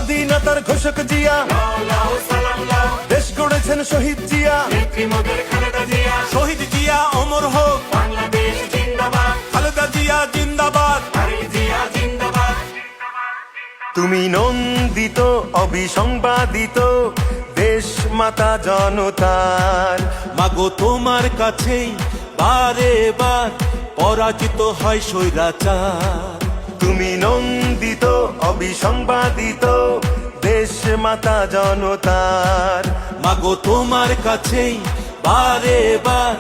স্বাধীনতার ঘোষক জিয়া, দেশ গড়েছেন শহীদ জিয়া, শহীদ জিয়া অমর হোক, বাংলাদেশ জিন্দাবাদ, খালেদা জিয়া জিন্দাবাদ। তারেক জিয়া জিন্দাবাদ। তুমি নন্দিত অবিসংবাদিত দেশ মাতা জনতার। মাগো তোমার কাছেই বারে বার পরাজিত হয় স্বৈরাচার। তুমি নন্দিত অবিসংবাদিত দেশ মাতা জনতার। মাগো তোমার কাছেই বারে বার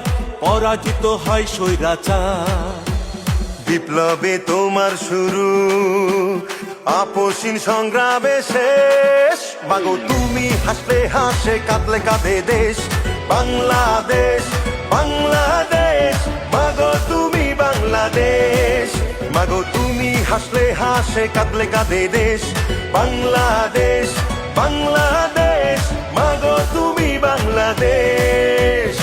পরাজিত হয় স্বৈরাচার। বিপ্লবে তোমার শুরু, আপসীন সংগ্রামে শেষ। মাগো তুমি হাসলে হাসে, কাঁদলে কাঁদে দেশ বাংলাদেশ, বাংলাদেশ। মাগো তুমি বাংলাদেশ, মাগো তুমি হাসলে হাসে, কাঁদলে কাঁদে দেশ বাংলাদেশ, বাংলাদেশ। মাগো তুমি বাংলাদেশ।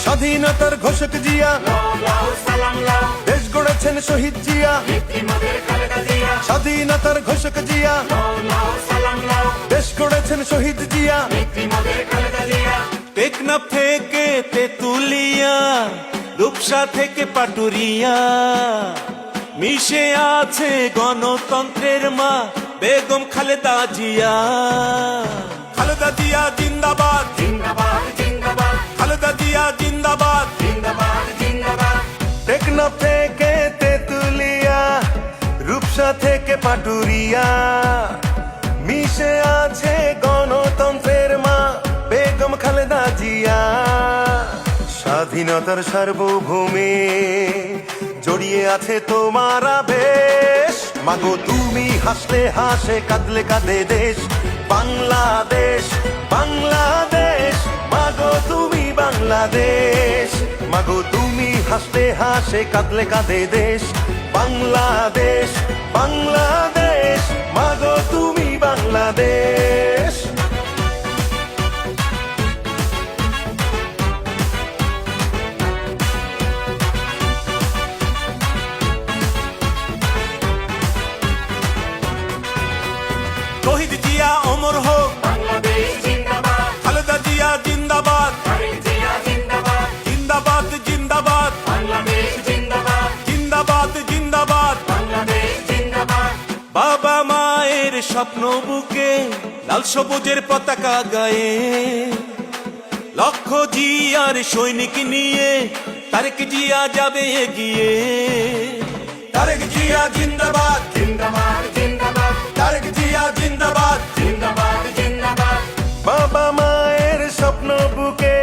স্বাধীনতার ঘোষক জিয়া, লাও সালাম লাও, দেশ গড়েছেন শহীদ জিয়া। নেত্রীমোদের খালেদা জিয়া, স্বাধীনতার ঘোষক জিয়া, লাও সালাম লাও, দেশ গড়েছেন শহীদ জিয়া। নেত্রীমোদের খালেদা জিয়া। টেকনাফ থেকে তেতুলিয়া, রূপসা থেকে পাটুরিয়া, মিশে আছে গণতন্ত্রের মা বেগম খালেদা জিয়া। খালেদা জিয়া জিন্দাবাদ, জিন্দাবাদ জিন্দাবাদ, খালেদা জিয়া জিন্দাবাদ। জিন্দাবাদ জিন্দাবাদ। টেকনাফ থেকে তেতুলিয়া, রূপসা থেকে পাটুরিয়া, মিশে আছে গণতন্ত্রের মা বেগম খালেদা জিয়া। স্বাধীনতার সার্বভৌমে জড়িয়ে আছে তোমার আবেশ। মাগো তুমি হাসলে হাসে, কাঁদলে কাঁদে দেশ বাংলাদেশ, বাংলাদেশ। মাগো তুমি বাংলাদেশ, মাগো তুমি হাসলে হাসে, কাঁদলে কাঁদে দেশ বাংলাদেশ, বাংলাদেশ। মাগো তুমি বাংলাদেশ। শহীদ জিয়া অমর হোক, বাংলাদেশ জিন্দাবাদ, খালেদা জিয়া জিন্দাবাদ। তারেক জিয়া জিন্দাবাদ, জিন্দাবাদ জিন্দাবাদ, বাংলাদেশ জিন্দাবাদ, জিন্দাবাদ জিন্দাবাদ। বাংলাদেশ জিন্দাবাদ। বাবা মায়ের স্বপ্ন বুকে লাল সবুজের পতাকা গায়ে, লক্ষ জিয়ার সৈনিক নিয়ে তারেক জিয়া যাবে এগিয়ে। তারেক জিয়া জিন্দাবাদ, জিন্দাবাদ জিন্দাবাদ, তারেক জিয়া জিন্দাবাদ। জিন্দাবাদ জিন্দাবাদ। বাবা মায়ের স্বপ্ন বুকে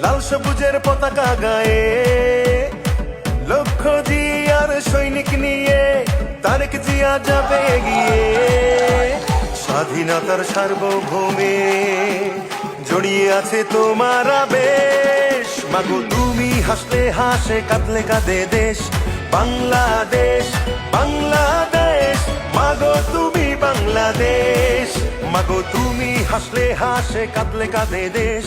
লাল সবুজের পতাকা গায়ে, লক্ষ জিয়ার সৈনিক নিয়ে তারেক জিয়া যাবে এগিয়ে। স্বাধীনতার সার্বভৌমে জড়িয়ে আছে তোমার আবেশ। মাগো তুমি হাসলে হাসে, কাঁদলে কাঁদে দেশ বাংলাদেশ, বাংলাদেশ। মাগো তুমি বাংলাদেশ, মাগো তুমি হাসলে হাসে, কাঁদলে কাঁদে দেশ